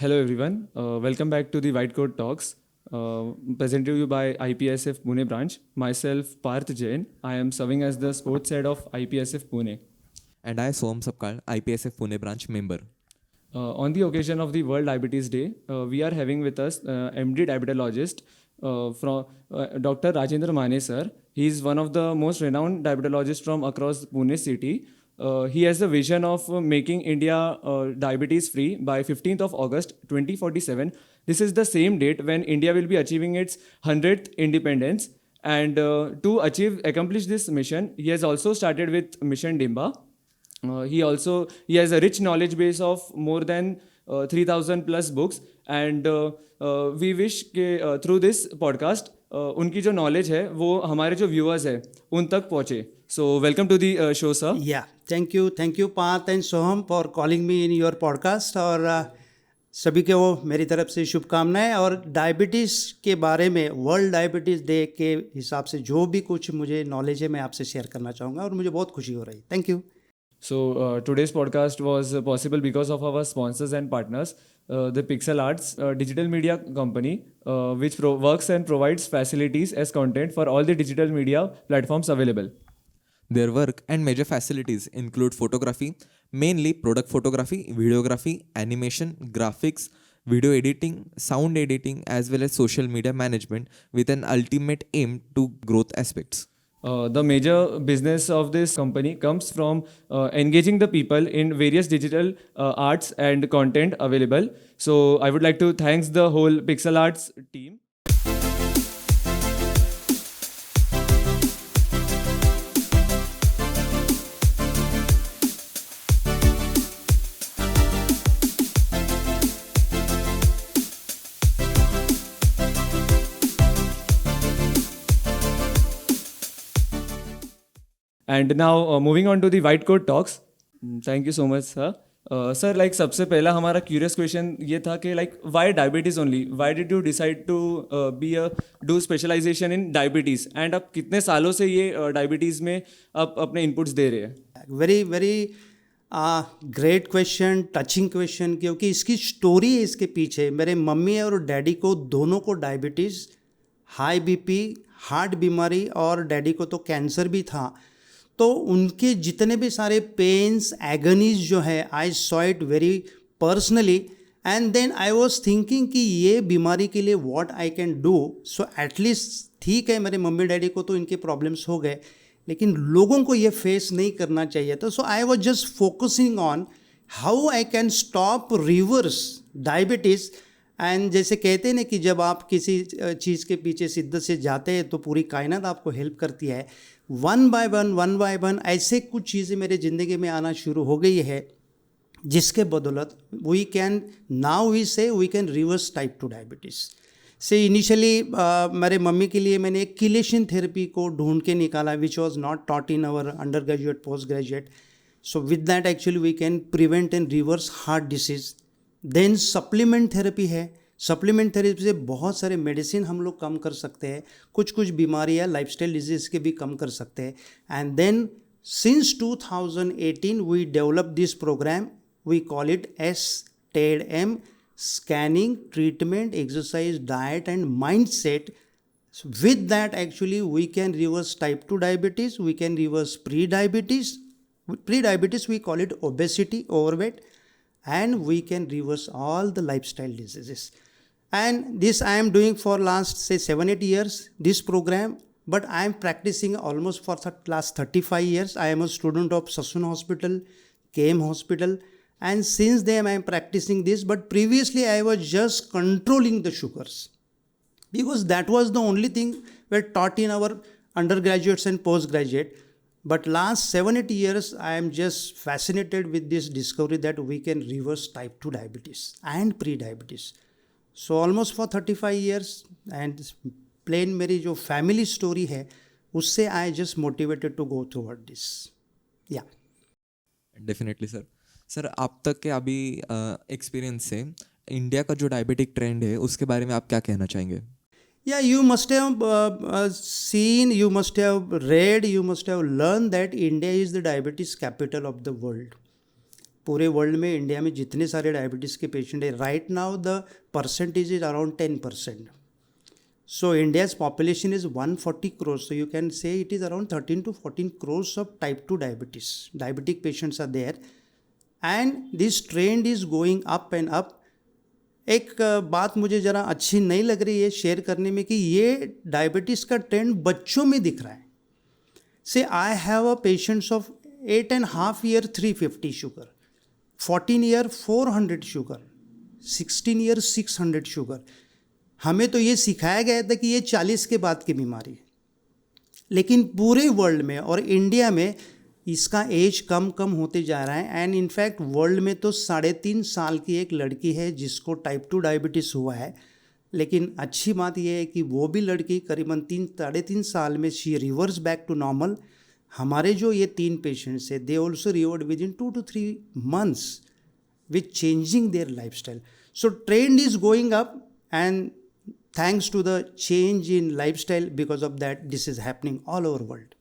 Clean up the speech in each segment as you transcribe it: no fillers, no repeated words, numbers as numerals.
Hello everyone, welcome back to the White Coat Talks, presented to you by IPSF Pune branch. Myself Parth Jain, I am serving as the sports head of IPSF Pune. And I, Soham Sapkal, IPSF Pune branch member. On the occasion of the World Diabetes Day, we are having with us MD diabetologist from Dr. Rajendra Mane sir. He is one of the most renowned diabetologists from across Pune city. He has the vision of making India diabetes free by 15th of August 2047. This is the same date when India will be achieving its 100th independence. And to accomplish this mission, he has also started with Mission Dimba. He has a rich knowledge base of more than 3000 plus books, and we wish के through this podcast उनकी जो knowledge है वो हमारे जो viewers है उन तक पहुँचे. So welcome to the show, sir. Yeah, thank you Parth and Soham for calling me in your podcast. और सभी के वो मेरी तरफ से शुभकामनाएं. और डायबिटीज़ के बारे में वर्ल्ड डायबिटीज़ डे के हिसाब से जो भी कुछ मुझे नॉलेज है मैं आपसे शेयर करना चाहूँगा और मुझे बहुत खुशी हो रही. Thank you. So today's podcast was possible because of our sponsors and partners, the Pixel Arts digital media company, which works and provides facilities as content for all the digital media platforms available. Their work and major facilities include photography, mainly product photography, videography, animation, graphics, video editing, sound editing, as well as social media management with an ultimate aim to growth aspects. The major business of this company comes from engaging the people in various digital arts and content available. So I would like to thank the whole Pixel Arts team. And now moving on to the white coat talks. Thank you so much, sir. Sir, like सबसे पहला हमारा curious question ये था कि like why diabetes only? Why did you decide to do specialization in diabetes? And आप कितने सालों से ये diabetes में आप अपने inputs दे रहे हैं? Very great question, touching question, क्योंकि इसकी स्टोरी है इसके पीछे. मेरे मम्मी और डैडी को दोनों को डायबिटीज़, हाई बीपी, हार्ट बीमारी, और डैडी को तो कैंसर भी था. तो उनके जितने भी सारे पेन्स, एगनीज जो है, I saw it very personally. And then I was thinking कि ये बीमारी के लिए what I can do. So at least ठीक है, मेरे मम्मी डैडी को तो इनके प्रॉब्लम्स हो गए, लेकिन लोगों को ये फेस नहीं करना चाहिए था. So I was just focusing on how I can stop reverse diabetes. And जैसे कहते हैं ना कि जब आप किसी चीज़ के पीछे शिद्दत से जाते हैं तो पूरी कायनात आपको हेल्प करती है. वन बाय वन ऐसे कुछ चीज़ें मेरे ज़िंदगी में आना शुरू हो गई है जिसके बदौलत we can reverse type 2 diabetes से. इनिशियली मेरे मम्मी के लिए मैंने एक किलेशन थेरेपी को ढूंढ के निकाला, which was not taught in our under graduate, post graduate. So with that actually we can prevent and reverse heart disease. Then supplement therapy है. सप्लीमेंट थेरेपी से बहुत सारे मेडिसिन हम लोग कम कर सकते हैं, कुछ बीमारियाँ लाइफस्टाइल डिजीज़ के भी कम कर सकते हैं. And then since 2018 we develop this program, we call it STEAD-M, scanning, treatment, exercise, diet and mind set. With that actually we can reverse type 2 diabetes, we can reverse pre-diabetes. Pre-diabetes we call it obesity, overweight, and we can reverse all the lifestyle diseases. And this I am doing for last say 7-8 years this program, but I am practicing almost for last 35 years. I am a student of Sassoon Hospital, KM Hospital, and since then I am practicing this. But previously I was just controlling the sugars, because that was the only thing we taught in our undergraduates and postgraduate. But last 7-8 years, I am just fascinated with this discovery that we can reverse type 2 diabetes and pre-diabetes. So almost for 35 years, and plain मेरी जो family story है, उससे I just motivated to go toward this. Yeah. Definitely sir. Sir आप तक के अभी experience से India का जो डायबिटिक ट्रेंड है उसके बारे में आप क्या कहना चाहेंगे? Yeah, you must have seen, you must have read, you must have learned that India is the diabetes capital of the world. पूरे वर्ल्ड में, इंडिया में जितने सारे डायबिटीज़ के पेशेंट है, right now the percentage is around 10%. So India's population is 140 crores. So you can say it is around 13 to 14 crores of type 2 diabetes. Diabetic patients are there. And this trend is going up and up. एक बात मुझे ज़रा अच्छी नहीं लग रही है share करने में कि ये डायबिटीज़ का ट्रेंड बच्चों में दिख रहा है. से I have a patients of 8.5 year 350 sugar, 14 year 400 sugar, 16 year 600 sugar. हमें तो ये सिखाया गया था कि ये 40 के बाद की बीमारी है, लेकिन पूरे वर्ल्ड में और इंडिया में इसका एज कम कम होते जा रहा है. एंड इनफैक्ट वर्ल्ड में तो 3.5 साल की एक लड़की है जिसको टाइप 2 डायबिटीज़ हुआ है. लेकिन अच्छी बात यह है कि वो भी लड़की करीबन 3-3.5 साल में she reverse back to normal. हमारे जो ये 3 पेशेंट्स है, they also reversed within 2 to 3 months with changing their lifestyle. So trend is going up, and thanks to the change in lifestyle, because of that this is happening all over world.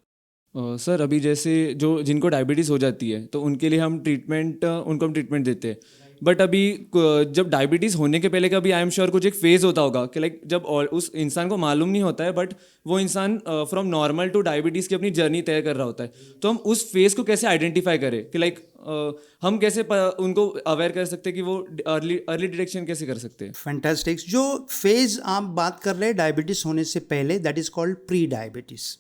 Sir अभी जैसे जो जिनको diabetes हो जाती है तो उनके लिए हम ट्रीटमेंट देते हैं. बट अभी जब डायबिटीज़ होने के पहले का भी आई एम श्योर कुछ एक फेज़ होता होगा कि लाइक जब उस इंसान को मालूम नहीं होता है, बट वो इंसान फ्रॉम नॉर्मल टू डायबिटीज़ की अपनी जर्नी तय कर रहा होता है. तो हम उस फेज़ को कैसे आइडेंटिफाई करें कि लाइक हम कैसे उनको अवेयर कर सकते हैं कि वो अर्ली डिटेक्शन कैसे कर सकते हैं? फैंटास्टिक. जो फेज़ आप बात कर रहे हैं डायबिटीज़ होने से पहले, that is called pre diabetes.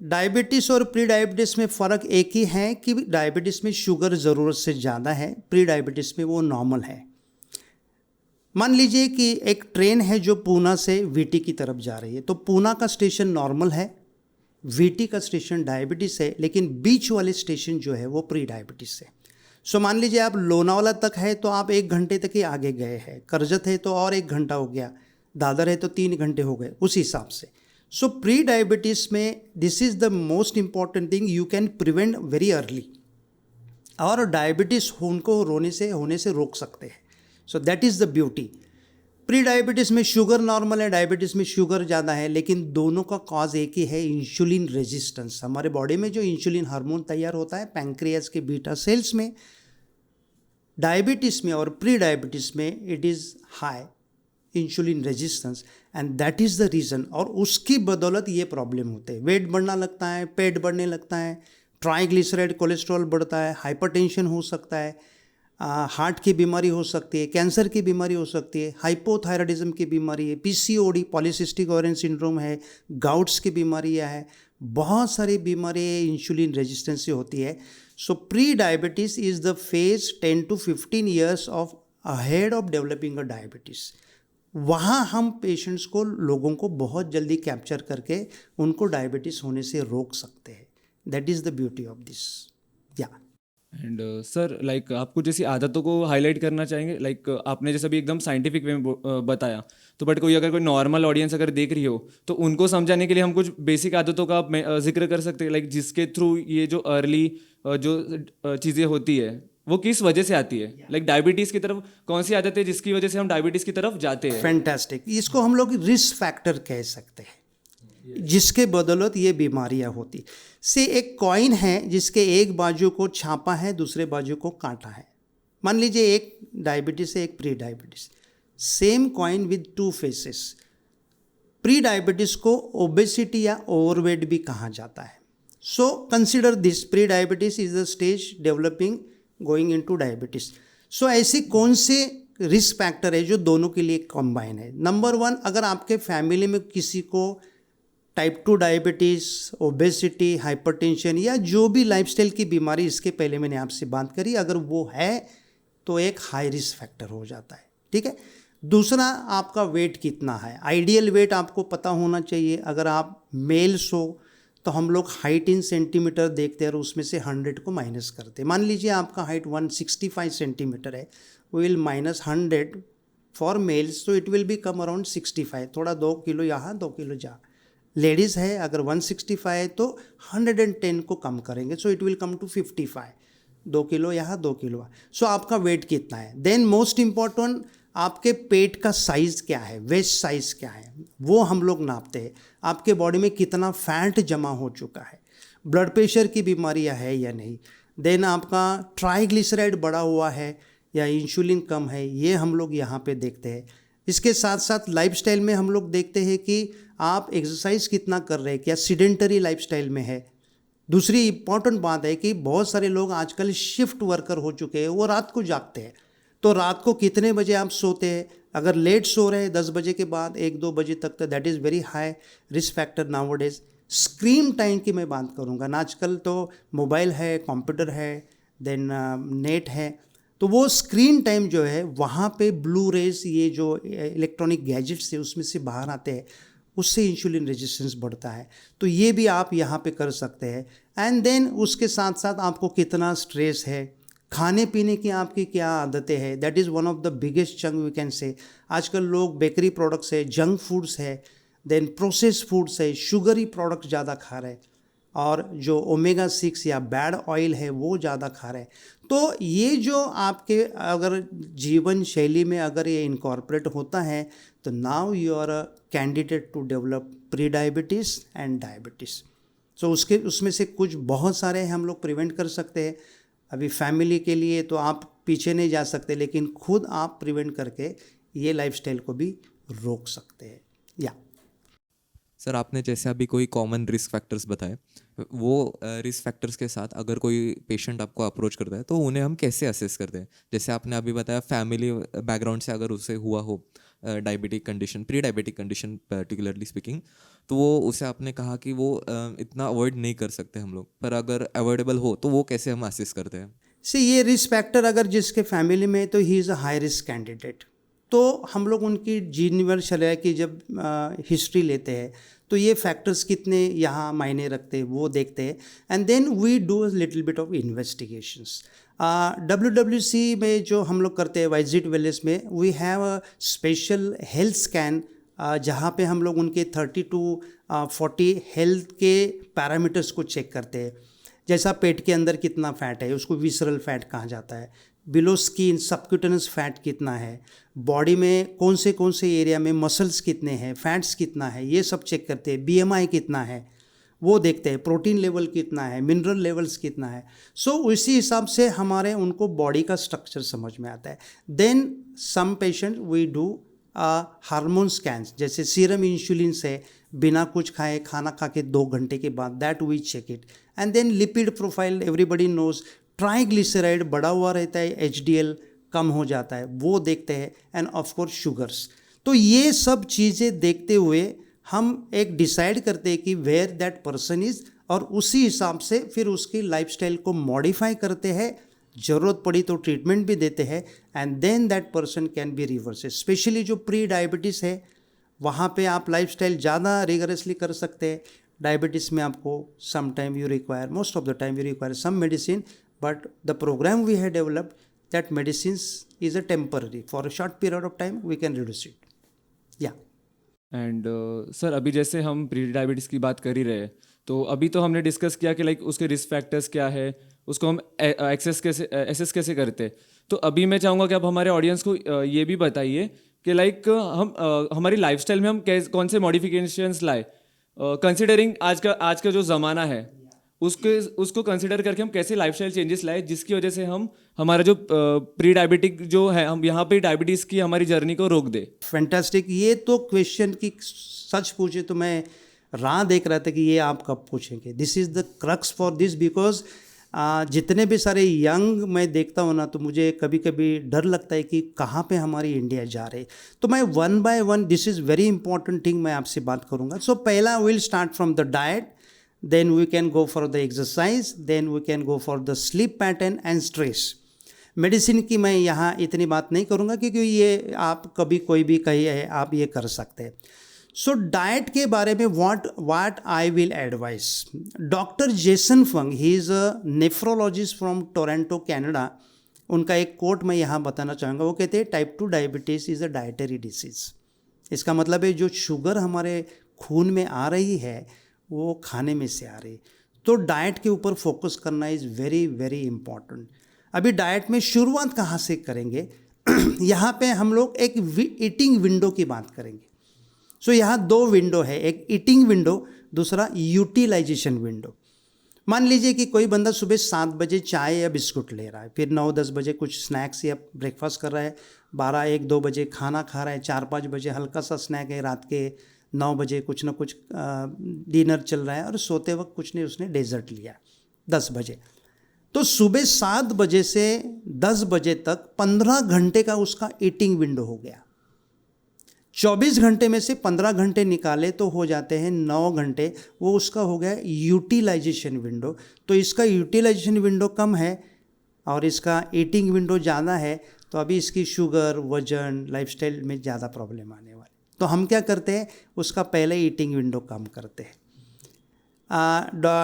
Diabetes और प्री डायबिटीज़ में फ़र्क एक ही है कि डायबिटीज़ में शुगर ज़रूरत से ज़्यादा है, प्री डायबिटीज़ में वो नॉर्मल है. मान लीजिए कि एक ट्रेन है जो पूना से वीटी की तरफ जा रही है, तो पूना का स्टेशन नॉर्मल है, वीटी का स्टेशन डायबिटीज़ है, लेकिन बीच वाले स्टेशन जो है वो प्री डायबिटीज़ है. सो मान लीजिए आप लोनावाला तक है तो आप 1 घंटे तक ही आगे गए हैं, करजत है तो और 1 घंटा हो गया, दादर है तो 3 घंटे हो गए, उस हिसाब से. सो प्री डायबिटीज़ में this is the most important thing, you can prevent very early, और डायबिटीज़ उनको होने से रोक सकते हैं. So that is the beauty. Pre diabetes में शुगर नॉर्मल है, डायबिटीज़ में शुगर ज़्यादा है, लेकिन दोनों का कॉज एक ही है, इंसुलिन रेजिस्टेंस. हमारे बॉडी में जो इंसुलिन हार्मोन तैयार होता है पैंक्रियाज के बीटा सेल्स में, डायबिटीज़ में और प्री डायबिटीज़ में it is high insulin resistance, and that is the reason. और उसकी बदौलत ये प्रॉब्लम होते हैं, वेट बढ़ना लगता है, पेट बढ़ने लगता है, ट्राइग्लिसराइड कोलेस्ट्रॉल बढ़ता है, हाइपरटेंशन हो सकता है, हार्ट की बीमारी हो सकती है, कैंसर की बीमारी हो सकती है, हाइपोथायराइडिज्म की बीमारी है, पीसीओडी पॉलीसिस्टिक ओवेरियन सिंड्रोम है, गाउट्स की बीमारियाँ है, बहुत सारी बीमारियाँ इंसुलिन रेजिस्टेंस से होती है. सो pre diabetes is the phase 10 to 15 years of ahead of developing a diabetes. वहाँ हम पेशेंट्स को, लोगों को बहुत जल्दी कैप्चर करके उनको डायबिटीज़ होने से रोक सकते हैं. That is the beauty of this. या एंड सर लाइक आपको जैसी आदतों को हाईलाइट करना चाहेंगे, लाइक आपने जैसे अभी एकदम साइंटिफिक वे में बताया, तो बट अगर कोई नॉर्मल ऑडियंस अगर देख रही हो तो उनको समझाने के लिए हम कुछ बेसिक आदतों का जिक्र कर सकते हैं, लाइक जिसके थ्रू ये जो अर्ली जो चीज़ें होती है वो किस वजह से आती है, लाइक डायबिटीज़ की तरफ कौन सी आदत है जिसकी वजह से हम डायबिटीज़ की तरफ जाते हैं? फैंटास्टिक. इसको हम लोग रिस्क फैक्टर कह सकते हैं, जिसके बदौलत ये बीमारियां होती. से एक कॉइन है जिसके एक बाजू को छापा है, दूसरे बाजू को काटा है. मान लीजिए एक डायबिटीज़ है, एक pre diabetes, same coin with 2 faces. Pre diabetes को ओबेसिटी या ओवरवेट भी कहा जाता है. So consider this, pre diabetes is the stage developing going into diabetes. So ऐसे कौन से रिस्क फैक्टर है जो दोनों के लिए कंबाइन है? नंबर 1, अगर आपके फैमिली में किसी को टाइप 2 डायबिटीज़, ओबेसिटी, हाइपरटेंशन या जो भी लाइफस्टाइल की बीमारी, इसके पहले मैंने आपसे बात करी, अगर वो है तो एक हाई रिस्क फैक्टर हो जाता है. ठीक है. दूसरा, आपका वेट कितना है. आइडियल वेट आपको पता होना चाहिए. अगर आप मेल्स हो तो हम लोग हाइट इन सेंटीमीटर देखते हैं और उसमें से 100 को माइनस करते हैं. मान लीजिए आपका हाइट 165 सेंटीमीटर है, we will minus 100 for males, तो it will be come around 65. थोड़ा 2 किलो यहाँ 2 किलो जहाँ. लेडीज़ है अगर 165 है तो 110 को कम करेंगे, so it will come to 55. 2 kilo यहाँ 2 किलो. सो आपका वेट कितना है. देन मोस्ट इम्पॉर्टेंट, आपके पेट का साइज़ क्या है, वेस्ट साइज़ क्या है, वो हम लोग नापते हैं. आपके बॉडी में कितना फैट जमा हो चुका है, ब्लड प्रेशर की बीमारियां है या नहीं. देन आपका ट्राइग्लिसराइड बढ़ा हुआ है या इंसुलिन कम है, ये हम लोग यहाँ पे देखते हैं। इसके साथ साथ लाइफस्टाइल में हम लोग देखते हैं कि आप एक्सरसाइज कितना कर रहे हैं, क्या सीडेंटरी लाइफस्टाइल में है। दूसरी इम्पॉर्टेंट बात है कि बहुत सारे लोग आजकल शिफ्ट वर्कर हो चुके हैं, वो रात को जागते हैं, तो रात को कितने बजे आप सोते हैं? अगर लेट सो रहे हैं 10 बजे के बाद 1-2 बजे तक, तो that is very high risk factor nowadays. Screen time की मैं बात करूँगा ना, आजकल तो मोबाइल है, कंप्यूटर है, देन नेट है, तो वो स्क्रीन टाइम जो है वहाँ पे ब्लू रेज, ये जो इलेक्ट्रॉनिक गैजेट्स है उसमें से बाहर आते हैं, उससे इंसुलिन रेजिस्टेंस बढ़ता है। तो ये भी आप यहाँ पे कर सकते हैं। एंड देन उसके साथ साथ आपको कितना स्ट्रेस है, खाने पीने की आपकी क्या आदतें हैं, that is one of the biggest chunk we can say. आजकल लोग बेकरी प्रोडक्ट्स है, जंक फूड्स है, देन प्रोसेस फूड्स है, शुगरी प्रोडक्ट्स ज़्यादा खा रहे हैं, और जो ओमेगा 6 या बैड ऑयल है वो ज़्यादा खा रहे हैं। तो ये जो आपके अगर जीवन शैली में अगर ये इनकॉर्पोरेट होता है, तो now you are a candidate to develop pre diabetes and diabetes. So उसमें से कुछ बहुत सारे हम लोग प्रिवेंट कर सकते हैं। अभी फैमिली के लिए तो आप पीछे नहीं जा सकते, लेकिन खुद आप प्रिवेंट करके ये लाइफस्टाइल को भी रोक सकते हैं। या सर, आपने जैसे अभी कोई कॉमन रिस्क फैक्टर्स बताए, वो रिस्क फैक्टर्स के साथ अगर कोई पेशेंट आपको अप्रोच करता है तो उन्हें हम कैसे असेस करते हैं? जैसे आपने अभी बताया फैमिली बैकग्राउंड से अगर उसे हुआ हो diabetic condition, pre diabetic condition particularly speaking, तो वो उसे आपने कहा कि वो इतना अवॉइड नहीं कर सकते हम लोग, पर अगर अवॉइडेबल हो तो वो कैसे हम असेस करते हैं? से ये रिस्क फैक्टर अगर जिसके फैमिली में, तो ही is a high risk candidate. तो हम लोग उनकी जीवन शैली की जब हिस्ट्री लेते हैं, तो ये फैक्टर्स कितने यहाँ मायने रखते हैं वो देखते हैं। And then we do little bit of investigations. WWC में जो हम लोग करते हैं, वाइजिट वेलनेस में, we have a special health scan, जहाँ पे हम लोग उनके 30 to 40 हेल्थ के पैरामीटर्स को चेक करते हैं। जैसा पेट के अंदर कितना फ़ैट है, उसको विसरल फैट कहा जाता है। बिलो स्किन सबक्यूटेनस फैट कितना है, बॉडी में कौन से एरिया में मसल्स कितने हैं, फैट्स कितना है, ये सब चेक करते हैं। BMI कितना है वो देखते हैं, प्रोटीन लेवल कितना है, मिनरल लेवल्स कितना है। सो उसी हिसाब से हमारे उनको बॉडी का स्ट्रक्चर समझ में आता है। Then some patient we do hormone scans, जैसे सीरम इंसुलिन से बिना कुछ खाए खाना खा के 2 घंटे के बाद, that we check it. And then lipid profile, everybody knows triglyceride बढ़ा हुआ रहता है, HDL कम हो जाता है, वो देखते हैं। End of course sugars. तो ये सब चीज़ें देखते हुए हम एक डिसाइड करते हैं कि वेयर दैट पर्सन इज़, और उसी हिसाब से फिर उसकी लाइफस्टाइल को मॉडिफाई करते हैं। ज़रूरत पड़ी तो ट्रीटमेंट भी देते हैं, and then that person can be reverse. Specially जो प्री डायबिटीज़ है, वहाँ पे आप लाइफस्टाइल ज़्यादा रिगरसली कर सकते हैं। डायबिटीज़ में आपको some time you require, most of the time you require some medicine, but the program we have developed, that medicines is a temporary, for a short period of time we can reduce it. Yeah. And sir, अभी जैसे हम pre diabetes की बात कर ही रहे हैं, तो अभी तो हमने डिस्कस किया कि लाइक उसके रिस्क फैक्टर्स क्या है, उसको हम एसेस कैसे करते हैं। तो अभी मैं चाहूँगा कि आप हमारे ऑडियंस को ये भी बताइए कि लाइक हम हमारी लाइफस्टाइल में हम कौन से मॉडिफिकेशंस लाए, कंसिडरिंग आज का जो ज़माना है, उसको कंसिडर करके हम कैसे लाइफस्टाइल चेंजेस लाए, जिसकी वजह से हम हमारा जो प्री डायबिटिक जो है, हम यहाँ पे डायबिटीज़ की हमारी जर्नी को रोक दे। फैंटास्टिक। ये तो क्वेश्चन की सच पूछे तो मैं राह देख रहा था कि ये आप कब पूछेंगे। This is the crux for this, because जितने भी सारे यंग मैं देखता हूँ ना, तो मुझे कभी कभी डर लगता है कि कहाँ पे हमारी इंडिया जा रही। तो मैं one by one, this is very important thing, मैं आपसे बात करूँगा। सो पहला will start from the diet, then we can go for the exercise, then we can go for the sleep pattern and stress. Medicine की मैं यहाँ इतनी बात नहीं करूँगा, क्योंकि ये आप कभी कोई भी कही है, आप ये कर सकते हैं। सो डाइट के बारे में what I will advise, doctor Jason Fung, he is a nephrologist from Toronto Canada, उनका एक कोट मैं यहाँ बताना चाहूँगा। वो कहते हैं type 2 diabetes is a dietary disease. इसका मतलब है जो शुगर हमारे खून में आ रही है वो खाने में से आ रही। तो डाइट के ऊपर फोकस करना इज़ वेरी वेरी इम्पॉर्टेंट। अभी डाइट में शुरुआत कहाँ से करेंगे यहाँ पे हम लोग एक ईटिंग विंडो की बात करेंगे। सो यहाँ 2 विंडो है, एक ईटिंग विंडो, दूसरा यूटिलाइजेशन विंडो। मान लीजिए कि कोई बंदा सुबह 7 बजे चाय या बिस्कुट ले रहा है, फिर 9-10 बजे कुछ स्नैक्स या ब्रेकफास्ट कर रहा है, 12-1-2 बजे खाना खा रहा है, 4-5 बजे हल्का सा स्नैक है, रात के 9 बजे कुछ ना कुछ डिनर चल रहा है और सोते वक्त कुछ नहीं उसने डेजर्ट लिया 10 बजे। तो सुबह 7 बजे से 10 बजे तक 15 घंटे का उसका ईटिंग विंडो हो गया। 24 घंटे में से 15 घंटे निकाले तो हो जाते हैं 9 घंटे, वो उसका हो गया यूटिलाइजेशन विंडो। तो इसका यूटिलाइजेशन विंडो कम है और इसका ईटिंग विंडो ज़्यादा है, तो अभी इसकी शुगर, वजन, लाइफस्टाइल में ज़्यादा प्रॉब्लम आने वाली। तो हम क्या करते हैं, उसका पहले ईटिंग विंडो कम करते हैं।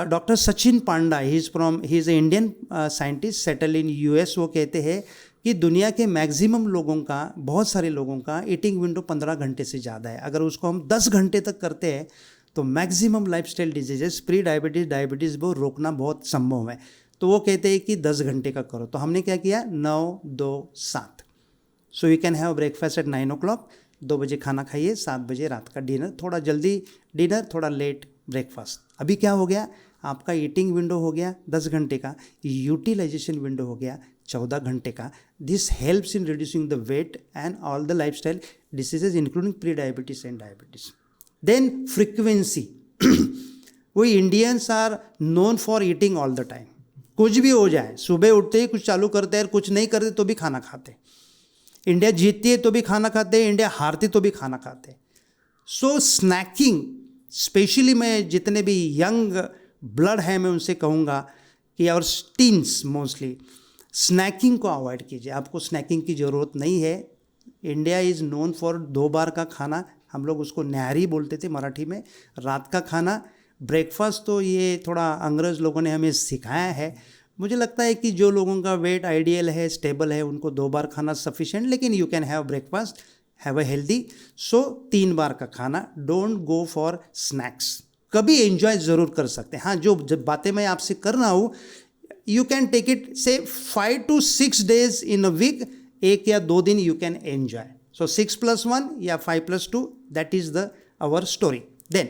Doctor Sachin Panda, he is a Indian scientist settle in US, वो कहते हैं कि दुनिया के मैक्सिमम लोगों का, बहुत सारे लोगों का ईटिंग विंडो 15 घंटे से ज़्यादा है। अगर उसको हम 10 घंटे तक करते हैं तो maximum lifestyle diseases, pre diabetes, diabetes वो रोकना बहुत संभव है। तो वो कहते हैं कि 10 घंटे का करो। तो हमने क्या किया, 9, 2, 7। So you can have breakfast at 9 o'clock, 2 बजे खाना खाइए, 7 बजे रात का डिनर, थोड़ा जल्दी डिनर, थोड़ा लेट ब्रेकफास्ट। अभी क्या हो गया, आपका ईटिंग विंडो हो गया 10 घंटे का, यूटिलाइजेशन विंडो हो गया 14 घंटे का। This helps in reducing the weight and all the lifestyle diseases including pre diabetes and diabetes. Then frequency, we Indians are known for eating all the time. कुछ भी हो जाए, सुबह उठते ही कुछ चालू करते हैं, कुछ नहीं करते तो भी खाना खाते। इंडिया जीतती है तो भी खाना खाते हैं, इंडिया हारती तो भी खाना खाते हैं। सो स्नैकिंग, स्पेशली मैं जितने भी यंग ब्लड है मैं उनसे कहूँगा कि और टीन्स मोस्टली स्नैकिंग को अवॉइड कीजिए। आपको स्नैकिंग की ज़रूरत नहीं है। इंडिया इज़ नोन फॉर 2 बार का खाना, हम लोग उसको न्यारी बोलते थे मराठी में। रात का खाना, ब्रेकफास्ट तो ये थोड़ा अंग्रेज़ लोगों ने हमें सिखाया है। मुझे लगता है कि जो लोगों का वेट आइडियल है, स्टेबल है, उनको 2 बार खाना सफिशिएंट, लेकिन you can have breakfast, have a healthy. So 3 बार का खाना, डोंट गो फॉर स्नैक्स। कभी एंजॉय ज़रूर कर सकते हैं। हाँ, जो जब बातें मैं आपसे कर रहा हूँ, यू कैन टेक इट से 5 to 6 days in a week, 1 या 2 दिन यू कैन एंजॉय। सो 6+1 या 5+2, that is the our story. Then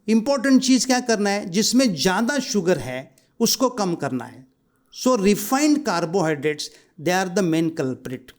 important चीज़ क्या करना है, जिसमें ज़्यादा शुगर है उसको कम करना है। So refined carbohydrates, they are the main culprit.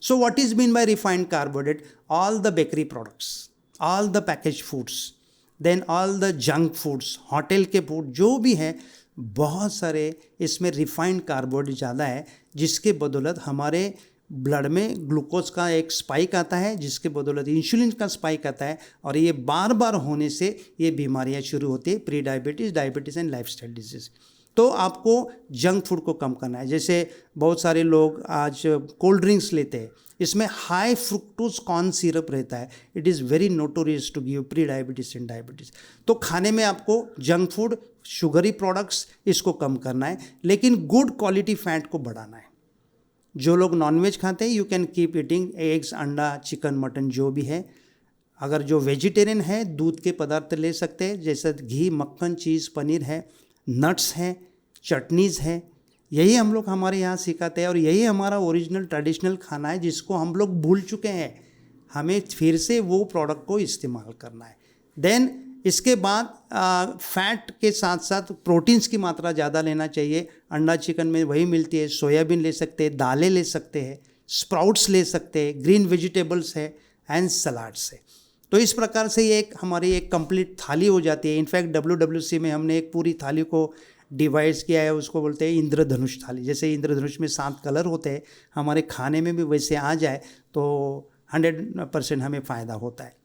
So what is mean by refined carbohydrate? All the bakery products, all the package foods, then all the junk foods, hotel के फूड जो भी है, बहुत सारे इसमें रिफाइंड कार्बोहाइड्रेट ज़्यादा है, जिसके बदौलत हमारे ब्लड में ग्लूकोज का एक स्पाइक आता है, जिसके बदौलत इंसुलिन का स्पाइक आता है, और ये बार बार होने से ये बीमारियां शुरू होती है, pre diabetes, diabetes and lifestyle disease. तो आपको जंक फूड को कम करना है। जैसे बहुत सारे लोग आज कोल्ड ड्रिंक्स लेते हैं, इसमें हाई फ्रुक्टोज कॉर्न सिरप रहता है। It is very notorious to give pre diabetes and diabetes. तो खाने में आपको जंक फूड, शुगरी प्रोडक्ट्स, इसको कम करना है, लेकिन गुड क्वालिटी फैट को बढ़ाना है। जो लोग नॉनवेज खाते हैं, you can keep eating eggs, अंडा, चिकन, मटन जो भी है। अगर जो वेजिटेरियन है, दूध के पदार्थ ले सकते हैं, जैसे घी, मक्खन, चीज़, पनीर है, नट्स हैं, चटनीज़ है। यही हम लोग हमारे यहाँ सिखाते हैं और यही हमारा ओरिजिनल ट्रेडिशनल खाना है, जिसको हम लोग भूल चुके हैं। हमें फिर से वो प्रोडक्ट को इस्तेमाल करना है। देन इसके बाद फैट के साथ साथ प्रोटीन्स की मात्रा ज़्यादा लेना चाहिए। अंडा, चिकन में वही मिलती है। सोयाबीन ले सकते हैं, दालें ले सकते हैं, स्प्राउट्स ले सकते हैं, ग्रीन वेजिटेबल्स है एंड सलाड्स है। तो इस प्रकार से ये एक हमारी एक कंप्लीट थाली हो जाती है। इनफैक्ट WWC में हमने एक पूरी थाली को डिवाइड किया है, उसको बोलते हैं इंद्रधनुष थाली। जैसे इंद्रधनुष में 7 कलर होते हैं, हमारे खाने में भी वैसे आ जाए तो 100% हमें फ़ायदा होता है।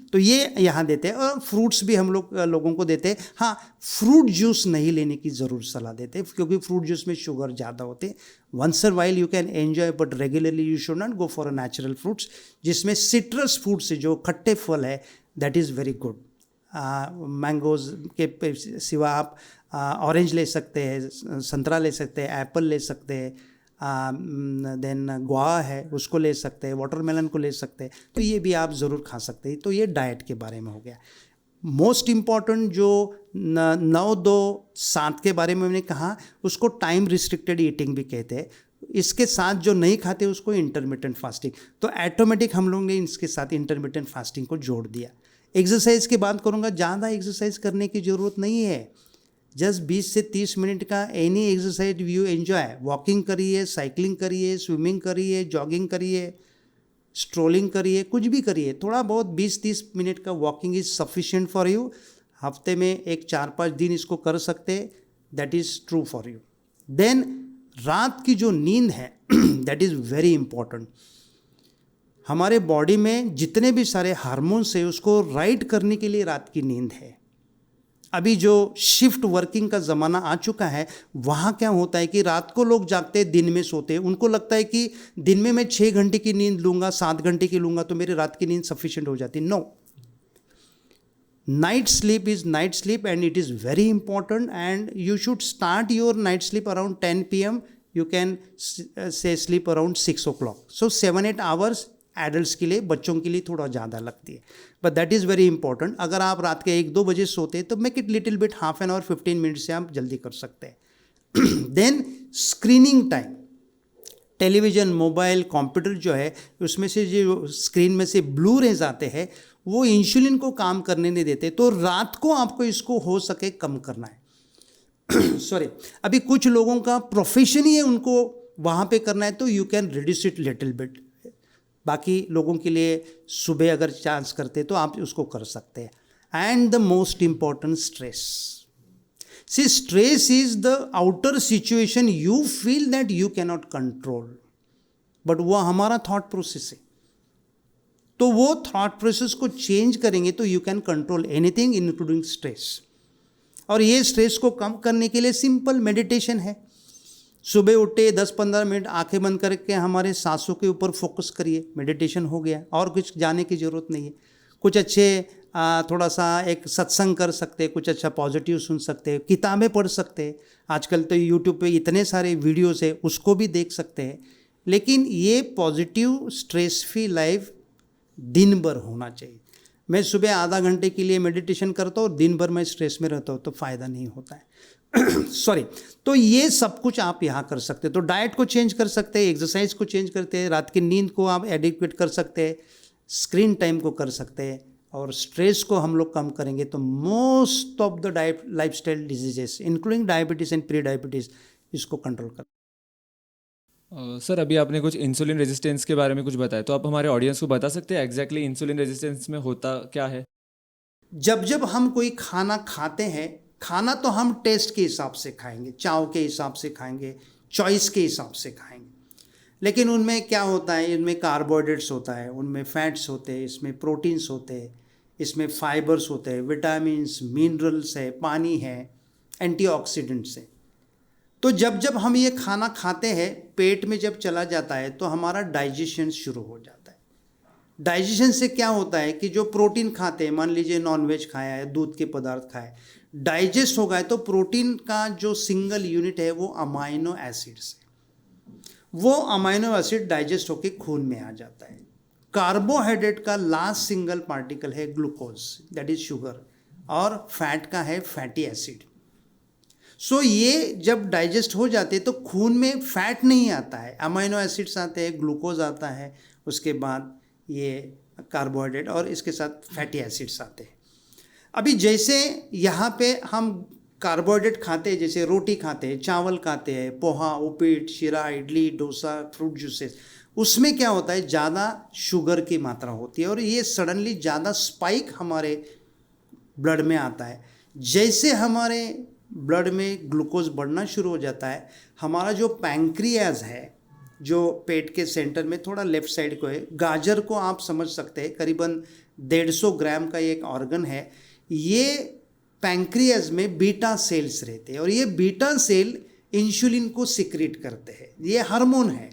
तो ये यहाँ देते हैं। और फ्रूट्स भी हम लोगों को देते हैं। हाँ, फ्रूट जूस नहीं लेने की ज़रूर सलाह देते हैं, क्योंकि फ्रूट जूस में शुगर ज़्यादा होते हैं। Once a while you can enjoy, but regularly you should not go for a natural fruits, जिसमें सिट्रस फ्रूट्स जो खट्टे फल है, that is very good. Mangoes के सिवा आप ऑरेंज ले सकते हैं, संतरा ले सकते हैं, एप्पल ले सकते हैं, देन गुआवा है उसको ले सकते हैं, वाटरमेलन को ले सकते हैं। तो ये भी आप ज़रूर खा सकते हैं। तो ये डाइट के बारे में हो गया। मोस्ट इम्पॉर्टेंट जो 9-2-7 के बारे में मैंने कहा, उसको टाइम रिस्ट्रिक्टेड ईटिंग भी कहते हैं। इसके साथ जो नहीं खाते उसको इंटरमिटेंट फास्टिंग। तो ऑटोमेटिक हम लोग ने इसके साथ इंटरमिटेंट फास्टिंग को जोड़ दिया। एक्सरसाइज की बात करूँगा, ज़्यादा एक्सरसाइज करने की ज़रूरत नहीं है। जस्ट 20 से 30 मिनट का any exercise you enjoy, walking करिए, साइकिलिंग करिए, स्विमिंग करिए, जॉगिंग करिए, स्ट्रोलिंग करिए, कुछ भी करिए, थोड़ा बहुत 20-30 मिनट का walking is sufficient for you. हफ्ते में एक 4-5 दिन इसको कर सकते हैं, that is true for you. Then रात की जो नींद है दैट इज़ वेरी इंपॉर्टेंट। हमारे बॉडी में जितने भी सारे हार्मोन्स है उसको राइट करने के लिए रात की नींद है। अभी जो शिफ्ट वर्किंग का ज़माना आ चुका है, वहाँ क्या होता है कि रात को लोग जागते हैं, दिन में सोते हैं। उनको लगता है कि दिन में मैं 6 घंटे की नींद लूँगा, 7 घंटे की लूँगा तो मेरी रात की नींद सफिशिएंट हो जाती। No, night sleep is night sleep and it is very important and you should start your night sleep around 10 PM. You can say sleep around 6 o'clock. So 7-8 hours adults के लिए, बच्चों के लिए थोड़ा ज़्यादा लगती है, but that is very important. अगर आप रात के 1-2 बजे सोते हैं तो make it little bit, half an hour 15 minute से आप जल्दी कर सकते हैं। Then screening time, television, mobile, computer जो है उसमें से जो स्क्रीन में से ब्लू रेज आते हैं वो इंसुलिन को काम करने नहीं देते, तो रात को आपको इसको हो सके कम करना है। सॉरी, अभी कुछ लोगों का प्रोफेशन ही है उनको वहाँ पे करना है, तो you can reduce it little bit. बाकी लोगों के लिए सुबह अगर चांस करते तो आप उसको कर सकते हैं। And the most important, stress. See, stress is the outer situation you feel that you cannot control, but वो हमारा थॉट प्रोसेस है। तो वो थॉट प्रोसेस को चेंज करेंगे तो you can control anything including stress. और ये स्ट्रेस को कम करने के लिए सिंपल मेडिटेशन है। सुबह उठे 10-15 मिनट आंखें बंद करके हमारे सांसों के ऊपर फोकस करिए, मेडिटेशन हो गया। और कुछ जाने की ज़रूरत नहीं है। कुछ अच्छे थोड़ा सा एक सत्संग कर सकते हैं, कुछ अच्छा पॉजिटिव सुन सकते हैं, किताबें पढ़ सकते हैं। आजकल तो यूट्यूब पे इतने सारे वीडियोस है, उसको भी देख सकते हैं। लेकिन ये पॉजिटिव स्ट्रेस फ्री लाइफ दिन भर होना चाहिए। मैं सुबह आधा घंटे के लिए मेडिटेशन करता हूँ और दिन भर मैं स्ट्रेस में रहता हूँ तो फ़ायदा नहीं होता है। सॉरी, तो ये सब कुछ आप यहाँ कर सकते हैं। तो डाइट को चेंज कर सकते हैं, एक्सरसाइज को चेंज करते हैं, रात की नींद को आप एडिक्वेट कर सकते हैं, स्क्रीन टाइम को कर सकते हैं, और स्ट्रेस को हम लोग कम करेंगे तो most of the lifestyle diseases including diabetes and pre diabetes इसको कंट्रोल कर। सर, अभी आपने कुछ इंसुलिन रेजिस्टेंस के बारे में कुछ बताया, तो आप हमारे ऑडियंस को बता सकते हैं एग्जैक्टली इंसुलिन रेजिस्टेंस में होता क्या है? जब जब हम कोई खाना खाते हैं, खाना तो हम टेस्ट के हिसाब से खाएंगे, चाव के हिसाब से खाएंगे, चॉइस के हिसाब से खाएंगे। लेकिन उनमें क्या होता है, इनमें कार्बोहाइड्रेट्स होता है, उनमें फैट्स होते हैं, इसमें प्रोटीन्स होते हैं, इसमें फाइबर्स होते हैं, विटामिन्स, मिनरल्स है, पानी है, एंटीऑक्सीडेंट्स है। तो जब जब हम ये खाना खाते हैं, पेट में जब चला जाता है तो हमारा डाइजेशन शुरू हो जाता है। डाइजेशन से क्या होता है कि जो प्रोटीन खाते हैं, मान लीजिए नॉनवेज खाया है, दूध के पदार्थ खाए, डाइजेस्ट होगा तो प्रोटीन का जो सिंगल यूनिट है वो अमाइनो एसिड्स है। वो अमाइनो एसिड डाइजेस्ट होकर खून में आ जाता है। कार्बोहाइड्रेट का लास्ट सिंगल पार्टिकल है ग्लूकोज, दैट इज शुगर, और फैट का है फैटी एसिड। सो ये जब डाइजेस्ट हो जाते हैं तो खून में फैट नहीं आता है, अमाइनो एसिड्स आते हैं, ग्लूकोज आता है, उसके बाद ये कार्बोहाइड्रेट और इसके साथ फैटी एसिड्स आते हैं। अभी जैसे यहाँ पे हम कार्बोहाइड्रेट खाते हैं, जैसे रोटी खाते हैं, चावल खाते हैं, पोहा, उपीट, शीरा, इडली, डोसा, फ्रूट जूसेस, उसमें क्या होता है, ज़्यादा शुगर की मात्रा होती है और ये सडनली ज़्यादा स्पाइक हमारे ब्लड में आता है। जैसे हमारे ब्लड में ग्लूकोज बढ़ना शुरू हो जाता है, हमारा जो पैंक्रियाज है, जो पेट के सेंटर में थोड़ा लेफ्ट साइड को है, गाजर को आप समझ सकते हैं, करीबन 150 ग्राम का एक ऑर्गन है। ये पैंक्रियाज में बीटा सेल्स रहते हैं और ये बीटा सेल इंसुलिन को सिक्रीट करते हैं। ये हार्मोन है।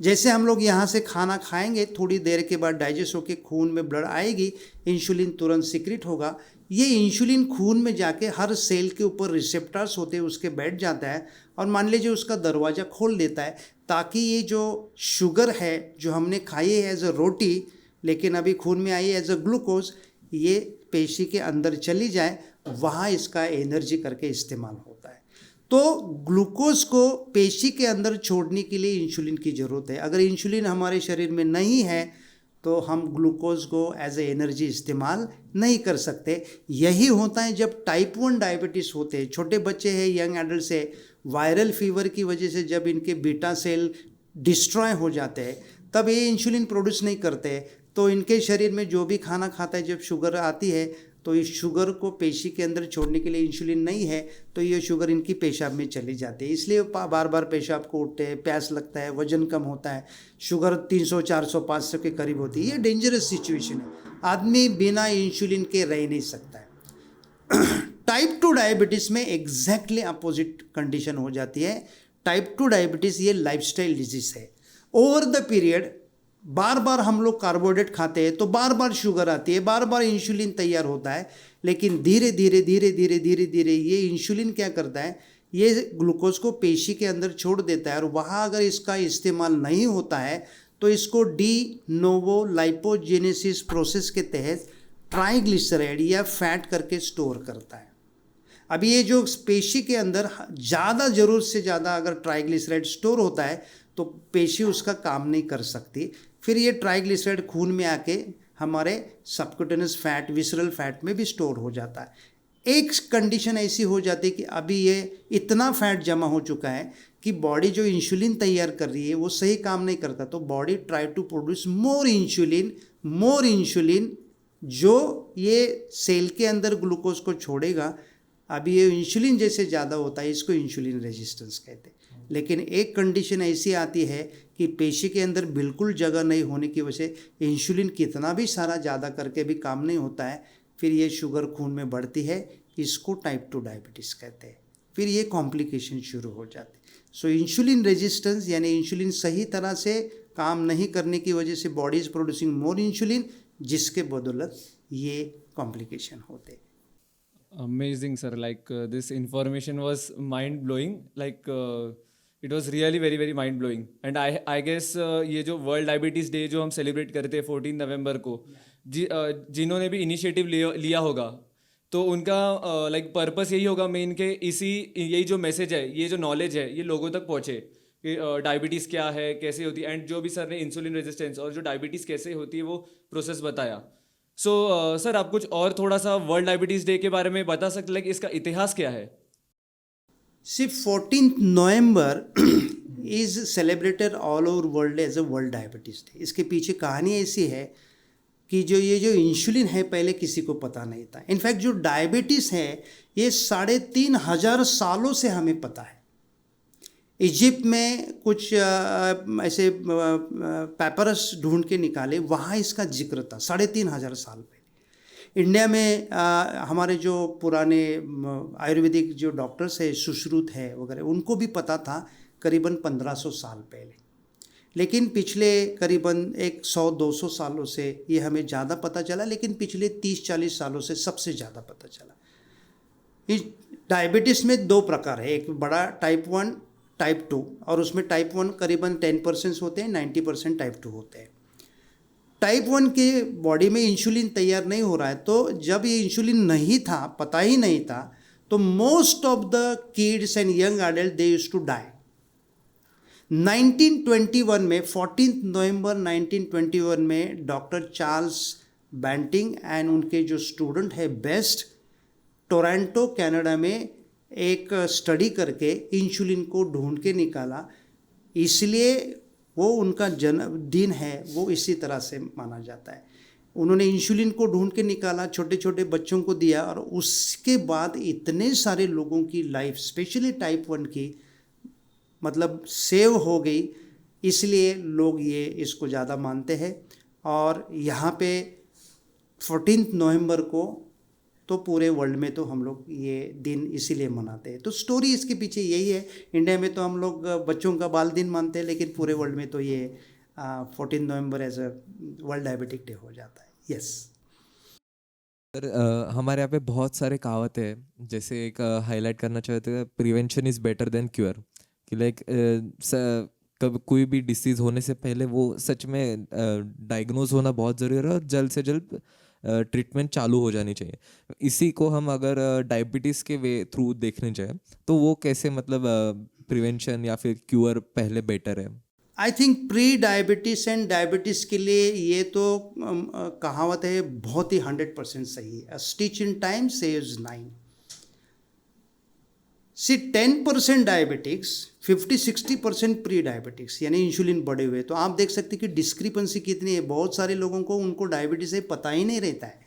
जैसे हम लोग यहाँ से खाना खाएंगे, थोड़ी देर के बाद डाइजेस्ट होकर खून में ब्लड आएगी, इंसुलिन तुरंत सिक्रीट होगा। ये इंसुलिन खून में जाके हर सेल के ऊपर रिसेप्टर्स होते हैं, उसके बैठ जाता है और मान लीजिए उसका दरवाज़ा खोल देता है, ताकि ये जो शुगर है जो हमने खाई है एज अ रोटी, लेकिन अभी खून में आई है एज अ ग्लूकोज, ये पेशी के अंदर चली जाए, वहाँ इसका एनर्जी करके इस्तेमाल होता है। तो ग्लूकोज को पेशी के अंदर छोड़ने के लिए इंसुलिन की ज़रूरत है। अगर इंसुलिन हमारे शरीर में नहीं है तो हम ग्लूकोज को एज ए एनर्जी इस्तेमाल नहीं कर सकते। यही होता है जब टाइप 1 डायबिटीज़ होते हैं, छोटे बच्चे हैं, यंग एडल्ट है, वायरल फीवर की वजह से जब इनके बीटा सेल डिस्ट्रॉय हो जाते हैं तब ये इंसुलिन प्रोड्यूस नहीं करते, तो इनके शरीर में जो भी खाना खाता है, जब शुगर आती है तो इस शुगर को पेशी के अंदर छोड़ने के लिए इंसुलिन नहीं है, तो ये शुगर इनकी पेशाब में चली जाती है, इसलिए बार बार पेशाब को उठते हैं, प्यास लगता है, वजन कम होता है, शुगर 300 400 500 के करीब होती है। ये डेंजरस सिचुएशन है, आदमी बिना इंसुलिन के रह नहीं सकता है। टाइप 2 डायबिटीज़ में एग्जैक्टली अपोजिट कंडीशन हो जाती है। टाइप 2 डायबिटीज़ ये लाइफस्टाइल डिजीज़ है। ओवर द पीरियड बार बार हम लोग कार्बोहाइड्रेट खाते हैं तो बार बार शुगर आती है, बार बार इंसुलिन तैयार होता है, लेकिन धीरे धीरे धीरे धीरे धीरे धीरे ये इंसुलिन क्या करता है, ये ग्लूकोज को पेशी के अंदर छोड़ देता है, और वहाँ अगर इसका इस्तेमाल नहीं होता है तो इसको डी नोवो लाइपोजेनेसिस प्रोसेस के तहत ट्राइग्लिसराइड या फैट करके स्टोर करता है। अभी ये जो पेशी के अंदर ज़्यादा ज़रूरत से ज़्यादा अगर ट्राइग्लिसराइड स्टोर होता है तो पेशी उसका काम नहीं कर सकती, फिर ये ट्राइग्लिसराइड खून में आके हमारे सबक्यूटेनियस फैट, विसरल फैट में भी स्टोर हो जाता है। एक कंडीशन ऐसी हो जाती है कि अभी ये इतना फैट जमा हो चुका है कि बॉडी जो इंसुलिन तैयार कर रही है वो सही काम नहीं करता, तो body try to produce more insulin जो ये सेल के अंदर ग्लूकोज को छोड़ेगा। अभी ये इंसुलिन जैसे ज़्यादा होता है, इसको इंसुलिन रेजिस्टेंस कहते हैं। लेकिन एक कंडीशन ऐसी आती है कि पेशी के अंदर बिल्कुल जगह नहीं होने की वजह से इंसुलिन कितना भी सारा ज़्यादा करके भी काम नहीं होता है, फिर ये शुगर खून में बढ़ती है, इसको टाइप 2 डायबिटीज़ कहते हैं। फिर ये कॉम्प्लिकेशन शुरू हो जाती है। सो इंसुलिन रेजिस्टेंस यानी इंसुलिन सही तरह से काम नहीं करने की वजह से body is producing more insulin, जिसके बदौलत ये कॉम्प्लिकेशन होते हैं। Amazing, sir. Like this information was mind blowing. Like it was really very very mind blowing. And I guess ये जो World Diabetes Day जो हम सेलिब्रेट करते हैं 14 नवंबर को, जिन्होंने भी इनिशिएटिव लिया होगा तो उनका लाइक पर्पस यही होगा मेन के यही जो मैसेज है, ये जो नॉलेज है, ये लोगों तक पहुँचे कि डायबिटीज़ क्या है, कैसे होती है, एंड जो भी सर ने इंसुलिन रेजिस्टेंस और जो डायबिटीज़ कैसे होती है वो प्रोसेस बताया। सो सर आप कुछ और थोड़ा सा वर्ल्ड डायबिटीज़ डे के बारे में बता सकते हैं कि इसका इतिहास क्या है? सिर्फ 14 November is celebrated all over world as a world diabetes day. इसके पीछे कहानी ऐसी है कि जो इंसुलिन है पहले किसी को पता नहीं था। इनफैक्ट जो डायबिटीज़ है ये 3500 सालों से हमें पता है। इजिप्ट में कुछ ऐसे पेपरस ढूंढ के निकाले, वहाँ इसका जिक्र था 3500 साल पहले। इंडिया में हमारे जो पुराने आयुर्वेदिक जो डॉक्टर्स है, सुश्रुत है वगैरह, उनको भी पता था करीबन 1500 साल पहले। लेकिन पिछले करीबन 100-200 सालों से ये हमें ज़्यादा पता चला, लेकिन पिछले 30-40 सालों से सबसे ज़्यादा पता चला। इस डायबिटीज़ में 2 प्रकार है, एक बड़ा टाइप 1, टाइप 2, और उसमें टाइप 1 करीबन 10% होते हैं, 90% टाइप 2 होते हैं। टाइप 1 के बॉडी में इंसुलिन तैयार नहीं हो रहा है, तो जब ये इंसुलिन नहीं था, पता ही नहीं था, तो most of the kids and young adult they used to die. 1921 में 14 नवंबर 1921 में डॉक्टर चार्ल्स बैंटिंग एंड उनके जो स्टूडेंट है बेस्ट, टोरंटो कनाडा में एक स्टडी करके इंसुलिन को ढूंढ के निकाला, इसलिए वो उनका जन्मदिन है वो इसी तरह से माना जाता है। उन्होंने इंसुलिन को ढूंढ के निकाला, छोटे छोटे बच्चों को दिया, और उसके बाद इतने सारे लोगों की लाइफ, स्पेशली टाइप 1 की, मतलब सेव हो गई, इसलिए लोग ये इसको ज़्यादा मानते हैं। और यहाँ पे 14 नवंबर को तो पूरे वर्ल्ड में तो हम लोग ये दिन इसीलिए मनाते हैं। तो स्टोरी इसके पीछे यही है। इंडिया में तो हम लोग बच्चों का बाल दिन मानते हैं, लेकिन पूरे वर्ल्ड में तो ये 14 November as a world diabetic day हो जाता है। यस सर, हमारे यहाँ पे बहुत सारे कहावत है, जैसे एक हाईलाइट करना चाहते हैं, prevention is better than cure, कि लाइक कब कोई भी डिसीज़ होने से पहले वो सच में डायग्नोज होना बहुत ज़रूरी है और जल्द से जल्द ट्रीटमेंट चालू हो जानी चाहिए। इसी को हम अगर डायबिटीज़ के वे थ्रू देखने जाए तो वो कैसे, मतलब प्रिवेंशन या फिर क्यूर पहले बेटर है? I think pre diabetes and diabetes के लिए ये तो कहावत है बहुत ही 100% सही है. A stitch in time saves 9. See 10% diabetics, 50-60% pre diabetics यानी इंसुलिन बढ़े हुए. तो आप देख सकते हैं कि डिस्क्रिपेंसी कितनी है. बहुत सारे लोगों को उनको डायबिटीज़ है पता ही नहीं रहता है.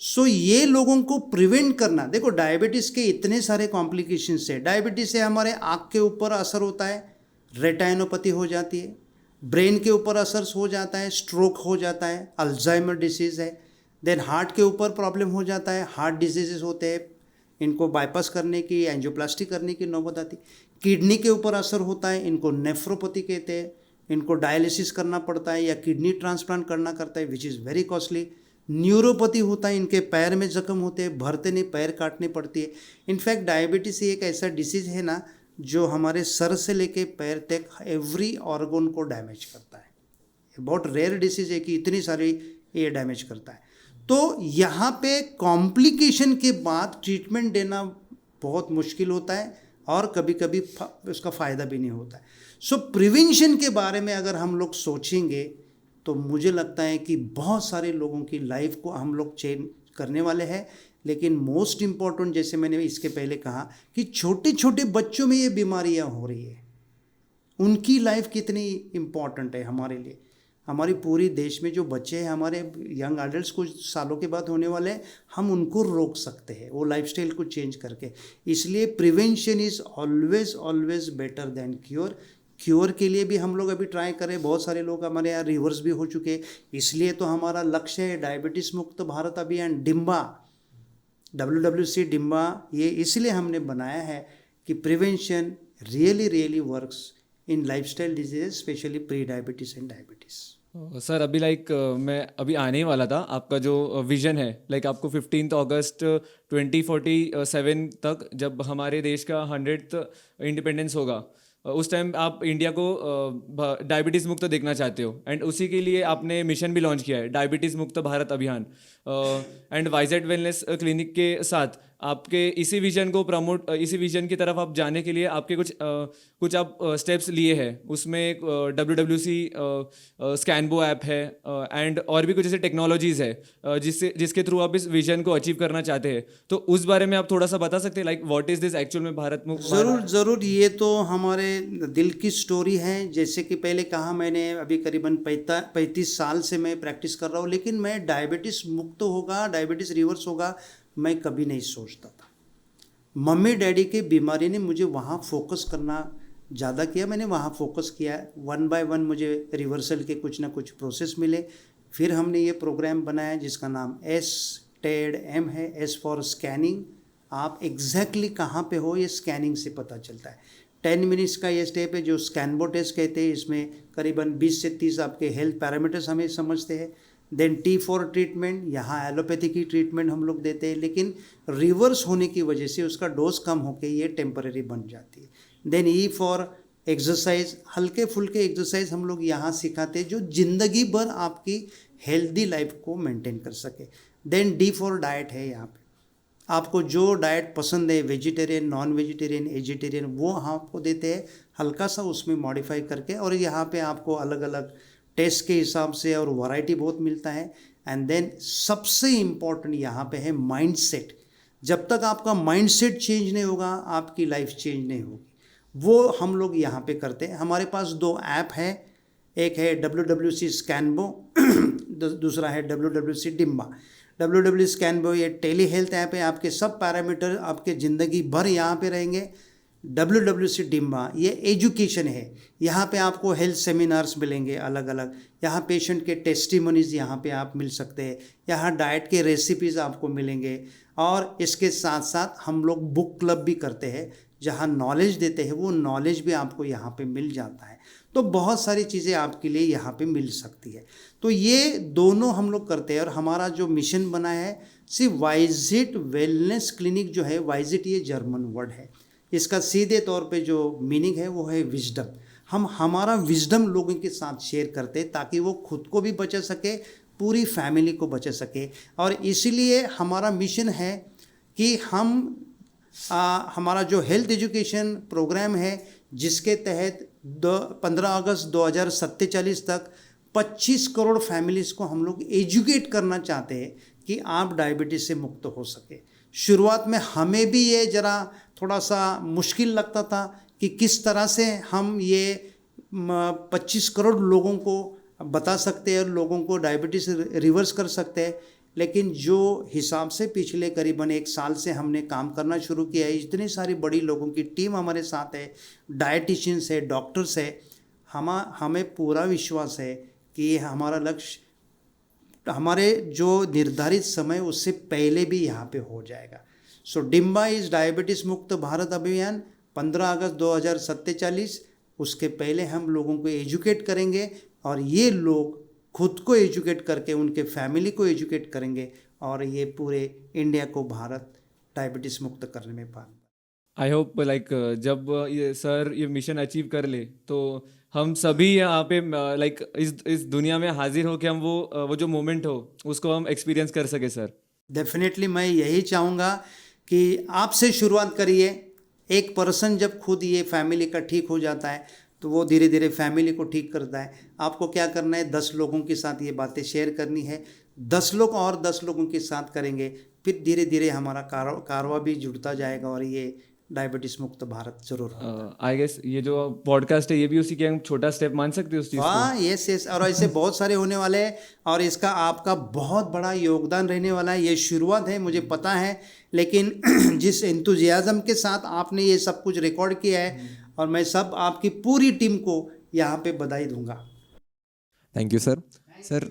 सो ये लोगों को प्रिवेंट करना. देखो डायबिटीज़ के इतने सारे कॉम्प्लिकेशंस है. डायबिटीज़ से हमारे आँख के ऊपर असर होता है, रेटाइनोपैथी हो जाती है, ब्रेन के ऊपर असर हो जाता है, स्ट्रोक हो जाता है, अल्जाइमर डिसीज़ है. देन हार्ट के ऊपर प्रॉब्लम हो जाता है, हार्ट डिजीजेस होते हैं, इनको बाईपास करने की, एंजियोप्लास्टी करने की नौबत आती. किडनी के ऊपर असर होता है, इनको नेफ्रोपैथी कहते हैं. इनको डायलिसिस करना पड़ता है या किडनी ट्रांसप्लांट करना करता है, which is very costly. Neuropathy होता है, इनके पैर में जख्म होते हैं, भरते नहीं, पैर काटनी पड़ती है. इनफैक्ट डायबिटीज़ एक ऐसा डिसीज़ है ना जो हमारे सर से लेके पैर तक एवरी ऑर्गन को डैमेज करता है. बहुत रेयर डिसीज़ है कि इतनी सारी ये डैमेज करता है. तो यहाँ पे कॉम्प्लिकेशन के बाद ट्रीटमेंट देना बहुत मुश्किल होता है और कभी कभी उसका फ़ायदा भी नहीं होता है. सो प्रिवेंशन के बारे में अगर हम लोग सोचेंगे तो मुझे लगता है कि बहुत सारे लोगों की लाइफ को हम लोग चेंज करने वाले हैं. लेकिन मोस्ट इम्पॉर्टेंट, जैसे मैंने इसके पहले कहा कि छोटे छोटे बच्चों में ये बीमारियां हो रही है, उनकी लाइफ कितनी इम्पॉर्टेंट है हमारे लिए. हमारी पूरी देश में जो बच्चे हैं, हमारे यंग एडल्ट्स कुछ सालों के बाद होने वाले हैं, हम उनको रोक सकते हैं वो लाइफस्टाइल को चेंज करके. इसलिए prevention is always always better than cure. Cure के लिए भी हम लोग अभी ट्राई करें. बहुत सारे लोग हमारे यहाँ रिवर्स भी हो चुके हैं. इसलिए तो हमारा लक्ष्य है डायबिटीज़ मुक्त भारत अभियान, डिम्बा, WWC डिम्बा. ये इसलिए हमने बनाया है कि prevention really works in lifestyle diseases, specially pre diabetes and diabetes. Sir अभी मैं अभी आने ही वाला था. आपका जो विज़न है आपको 15 अगस्त 2047 तक जब हमारे देश का 100th इंडिपेंडेंस होगा, उस टाइम आप इंडिया को डायबिटीज़ मुक्त देखना चाहते हो. एंड उसी के लिए आपने मिशन भी लॉन्च किया है, डायबिटीज़ मुक्त भारत अभियान. एंड वाइजेड वेलनेस क्लिनिक के साथ आपके इसी विजन को प्रमोट, इसी विजन की तरफ आप जाने के लिए आपके कुछ आप स्टेप्स लिए हैं. उसमें एक WWC स्कैनबो ऐप है एंड और भी कुछ ऐसे टेक्नोलॉजीज़ है जिसके थ्रू आप इस विजन को अचीव करना चाहते हैं. तो उस बारे में आप थोड़ा सा बता सकते हैं, व्हाट इज़ दिस एक्चुअल में भारत मुक्त? ज़रूर. ये तो हमारे दिल की स्टोरी है. जैसे कि पहले कहा मैंने, अभी करीबन 35 साल से मैं प्रैक्टिस कर रहा हूँ, लेकिन मैं डायबिटीज़ मुक्त होगा, डायबिटीज़ रिवर्स होगा, मैं कभी नहीं सोचता था. मम्मी डैडी की बीमारी ने मुझे वहाँ फोकस करना ज़्यादा किया. मैंने वहाँ फोकस किया, 1 बाय 1 मुझे रिवर्सल के कुछ ना कुछ प्रोसेस मिले. फिर हमने ये प्रोग्राम बनाया जिसका नाम STED-M है, S फॉर स्कैनिंग. आप एग्जैक्टली कहाँ पे हो ये स्कैनिंग से पता चलता है. 10 मिनट्स का ये स्टेप है जो स्कैनबो टेस्ट कहते हैं. इसमें करीबन 20 से 30 आपके हेल्थ पैरामीटर्स हमें समझते हैं. देन T फॉर ट्रीटमेंट, यहाँ एलोपैथी की ट्रीटमेंट हम लोग देते हैं, लेकिन रिवर्स होने की वजह से उसका डोज कम होकर ये टेम्परेरी बन जाती है. देन E फॉर एक्सरसाइज, हल्के फुल्के एक्सरसाइज हम लोग यहाँ सिखाते हैं जो ज़िंदगी भर आपकी हेल्दी लाइफ को मेंटेन कर सके. देन D फॉर डाइट है. यहाँ पे आपको जो डाइट पसंद है, वेजिटेरियन, नॉन वेजिटेरियन, एजिटेरियन, वो आपको देते हैं हल्का सा उसमें मॉडिफाई करके. और यहाँ पे आपको अलग अलग टेस्ट के हिसाब से और वैरायटी बहुत मिलता है. एंड देन सबसे इम्पॉर्टेंट यहाँ पे है माइंडसेट. जब तक आपका माइंडसेट चेंज नहीं होगा आपकी लाइफ चेंज नहीं होगी. वो हम लोग यहाँ पे करते हैं. हमारे पास 2 ऐप है, एक है WWC स्कैनबो, दूसरा है WWC डिम्बा. WWC स्कैनबो ये टेली हेल्थ ऐप है. आपके सब पैरामीटर आपके ज़िंदगी भर यहाँ पे रहेंगे. WWC डिम्बा ये एजुकेशन है. यहाँ पे आपको हेल्थ सेमिनार्स मिलेंगे अलग अलग. यहाँ पेशेंट के टेस्टिमोनीज यहाँ पे आप मिल सकते हैं. यहाँ डाइट के रेसिपीज़ आपको मिलेंगे. और इसके साथ साथ हम लोग बुक क्लब भी करते हैं जहाँ नॉलेज देते हैं, वो नॉलेज भी आपको यहाँ पे मिल जाता है. तो बहुत सारी चीज़ें आपके लिए यहाँ पे मिल सकती है. तो ये दोनों हम लोग करते हैं. और हमारा जो मिशन बना है वाइजिट वेलनेस क्लिनिक जो है, वाइजिट ये जर्मन वर्ड है, इसका सीधे तौर पे जो मीनिंग है वो है विजडम. हम हमारा विजडम लोगों के साथ शेयर करते हैं ताकि वो खुद को भी बचा सके, पूरी फैमिली को बचा सके. और इसीलिए हमारा मिशन है कि हम हमारा जो हेल्थ एजुकेशन प्रोग्राम है जिसके तहत 15 अगस्त 2047 तक 25 करोड़ फैमिलीज़ को हम लोग एजुकेट करना चाहते हैं कि आप डायबिटीज़ से मुक्त हो सके। शुरुआत में हमें भी ये ज़रा थोड़ा सा मुश्किल लगता था कि किस तरह से हम ये 25 करोड़ लोगों को बता सकते हैं और लोगों को डायबिटीज़ रिवर्स कर सकते हैं। लेकिन जो हिसाब से पिछले करीबन 1 साल से हमने काम करना शुरू किया है, इतनी सारी बड़ी लोगों की टीम हमारे साथ है, डायटिशियंस है, डॉक्टर्स है, हमें पूरा विश्वास है कि ये हमारा लक्ष्य हमारे जो निर्धारित समय उससे पहले भी यहाँ पे हो जाएगा। सो डिम्बा इज़ डायबिटीज़ मुक्त भारत अभियान 15 अगस्त 2047। उसके पहले हम लोगों को एजुकेट करेंगे और ये लोग खुद को एजुकेट करके उनके फैमिली को एजुकेट करेंगे और ये पूरे इंडिया को भारत डायबिटीज़ मुक्त करने में पाएंगे। आई होप लाइक जब ये सर ये मिशन अचीव कर ले तो हम सभी यहाँ पे लाइक इस दुनिया में हाजिर हो कि हम वो जो मोमेंट हो उसको हम एक्सपीरियंस कर सके सर। डेफिनेटली मैं यही चाहूँगा कि आपसे शुरुआत करिए। एक पर्सन जब खुद ये फैमिली का ठीक हो जाता है तो वो धीरे धीरे फैमिली को ठीक करता है। आपको क्या करना है, 10 लोगों के साथ ये बातें शेयर करनी है, 10 लोग और 10 लोगों के साथ करेंगे, फिर धीरे धीरे हमारा कारवा भी जुड़ता जाएगा और ये डायबिटीज़ मुक्त भारत जरूर होगा। आई गेस ये जो पॉडकास्ट है ये भी उसी के हम छोटा स्टेप मान सकते हैं उस चीज़ को। हाँ, यस और ऐसे बहुत सारे होने वाले हैं और इसका आपका बहुत बड़ा योगदान रहने वाला है। ये शुरुआत है मुझे पता है, लेकिन जिस एंथुजियाज्म के साथ आपने ये सब कुछ रिकॉर्ड किया है और मैं सब आपकी पूरी टीम को यहाँ पे बधाई दूंगा। Thank you sir. सर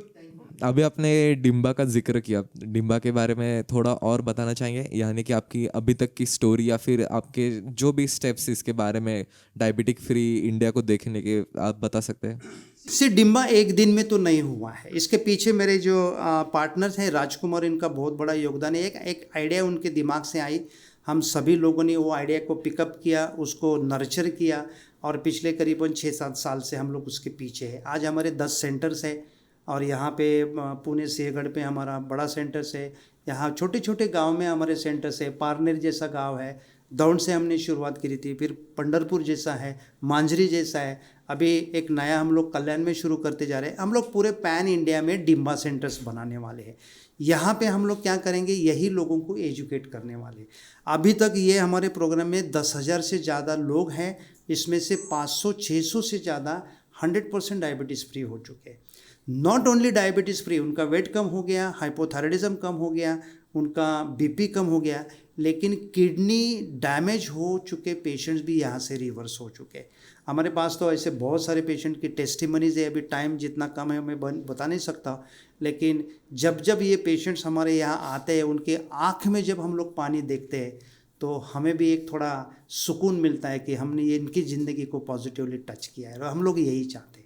अभी आपने डिम्बा का जिक्र किया, डिम्बा के बारे में थोड़ा और बताना चाहेंगे, यानी कि आपकी अभी तक की स्टोरी या फिर आपके जो भी स्टेप्स इसके बारे में डायबिटिक फ्री इंडिया को देखने के आप बता सकते हैं? इससे डिम्बा एक दिन में तो नहीं हुआ है, इसके पीछे मेरे जो पार्टनर्स हैं राजकुमार, इनका बहुत बड़ा योगदान है। एक आइडिया उनके दिमाग से आई, हम सभी लोगों ने वो आइडिया को पिकअप किया, उसको नर्चर किया और पिछले करीबन 6-7 साल से हम लोग उसके पीछे हैं। आज हमारे 10 सेंटर्स है और यहाँ पे पुणे सिंहगढ़ पे हमारा बड़ा सेंटर्स है, यहाँ छोटे छोटे गांव में हमारे सेंटर्स है। पारनेर जैसा गांव है, दौंड से हमने शुरुआत करी थी, फिर पंढरपुर जैसा है, मांजरी जैसा है, अभी एक नया हम लोग कल्याण में शुरू करते जा रहे हैं। हम लोग पूरे पैन इंडिया में डिम्बा सेंटर्स बनाने वाले हैं। यहाँ पे हम लोग क्या करेंगे, यही लोगों को एजुकेट करने वाले। अभी तक ये हमारे प्रोग्राम में 10,000 से ज़्यादा लोग हैं, इसमें से 500-600 से ज़्यादा 100% डायबिटीज़ फ्री हो चुके हैं। नॉट ओनली डायबिटीज़ फ्री, उनका वेट कम हो गया, हाइपोथायराइडिज्म कम हो गया, उनका बीपी कम हो गया, लेकिन किडनी डैमेज हो चुके पेशेंट्स भी यहाँ से रिवर्स हो चुके हैं। हमारे पास तो ऐसे बहुत सारे पेशेंट की टेस्टिमनीज़ है, अभी टाइम जितना कम है मैं बता नहीं सकता, लेकिन जब जब ये पेशेंट्स हमारे यहाँ आते हैं, उनके आँख में जब हम लोग पानी देखते हैं तो हमें भी एक थोड़ा सुकून मिलता है कि हमने ये इनकी ज़िंदगी को पॉजिटिवली टच किया है और हम लोग यही चाहते हैं।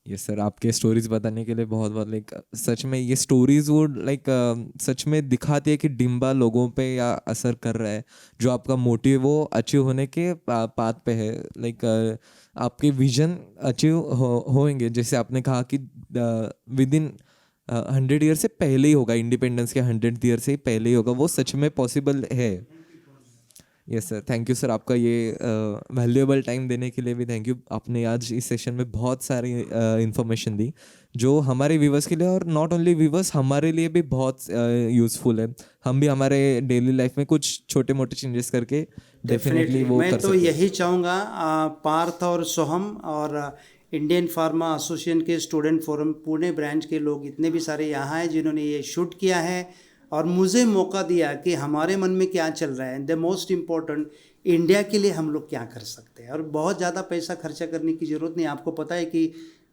यस सर, आपके स्टोरीज बताने के लिए बहुत बहुत लाइक सच में ये स्टोरीज वो लाइक सच में दिखाती है कि डिम्बा लोगों पे या असर कर रहा है। जो आपका मोटिव वो अचीव होने के पाथ पे है, लाइक आपके विजन अचीव होंगे। जैसे आपने कहा कि विद इन 100 ईयर से पहले ही होगा, इंडिपेंडेंस के 100 ईयर से पहले ही होगा, वो सच में पॉसिबल है। Yes sir, thank you sir, आपका ये वैल्यूएबल टाइम देने के लिए भी थैंक यू। आपने आज इस सेशन में बहुत सारी इन्फॉर्मेशन दी जो हमारे व्यूवर्स के लिए और नॉट ओनली व्यूवर्स, हमारे लिए भी बहुत यूज़फुल है। हम भी हमारे डेली लाइफ में कुछ छोटे मोटे चेंजेस करके डेफिनेटली वो मैं कर तो सकते हैं। यही चाहूँगा, पार्थ और सोहम और इंडियन फार्मा एसोसिएशन के स्टूडेंट फोरम पुणे ब्रांच के लोग इतने भी सारे यहाँ हैं जिन्होंने ये शूट किया है और मुझे मौका दिया कि हमारे मन में क्या चल रहा है, द मोस्ट इम्पोर्टेंट इंडिया के लिए हम लोग क्या कर सकते हैं। और बहुत ज़्यादा पैसा खर्चा करने की ज़रूरत नहीं। आपको पता है कि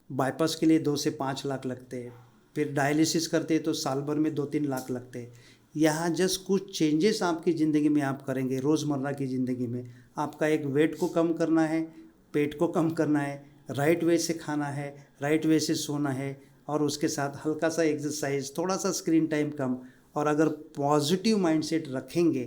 बाईपास के लिए 2 से 5 लाख लगते हैं, फिर डायलिसिस करते हैं तो साल भर में 2-3 लाख लगते हैं। यहाँ जस्ट कुछ चेंजेस आपकी ज़िंदगी में आप करेंगे, रोज़मर्रा की ज़िंदगी में आपका एक वेट को कम करना है, पेट को कम करना है, राइट वे से खाना है, राइट वे से सोना है और उसके साथ हल्का सा एक्सरसाइज, थोड़ा सा स्क्रीन टाइम कम, और अगर पॉजिटिव माइंडसेट रखेंगे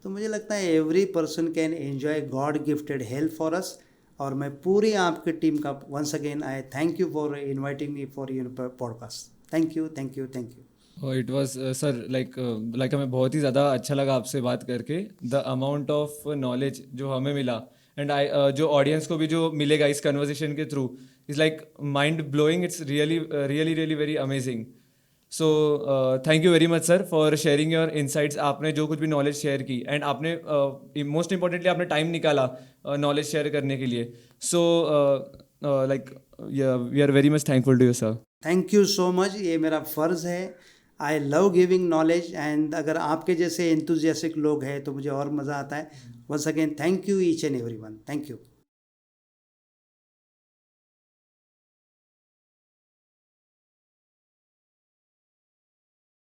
तो मुझे लगता है every person can enjoy God gifted health for us. और मैं पूरी आपकी टीम का once again I thank you for inviting me for your podcast. Thank you thank you thank you. It was sir like हमें बहुत ही ज़्यादा अच्छा लगा आपसे बात करके। द अमाउंट ऑफ नॉलेज जो हमें मिला एंड आई जो ऑडियंस को भी जो मिलेगा इस कन्वर्सेशन के through is like mind blowing. It's really really really very amazing. So thank you very much sir for sharing your insights. आपने जो कुछ भी नॉलेज शेयर की एंड आपने मोस्ट इंपॉर्टेंटली आपने टाइम निकाला नॉलेज शेयर करने के लिए. So like we are very much thankful to you sir. Thank you so much. ये मेरा फ़र्ज़ है. I love giving knowledge and अगर आपके जैसे एंथुजियास्टिक लोग हैं तो मुझे और मज़ा आता है. Once again thank you each and everyone. Thank you.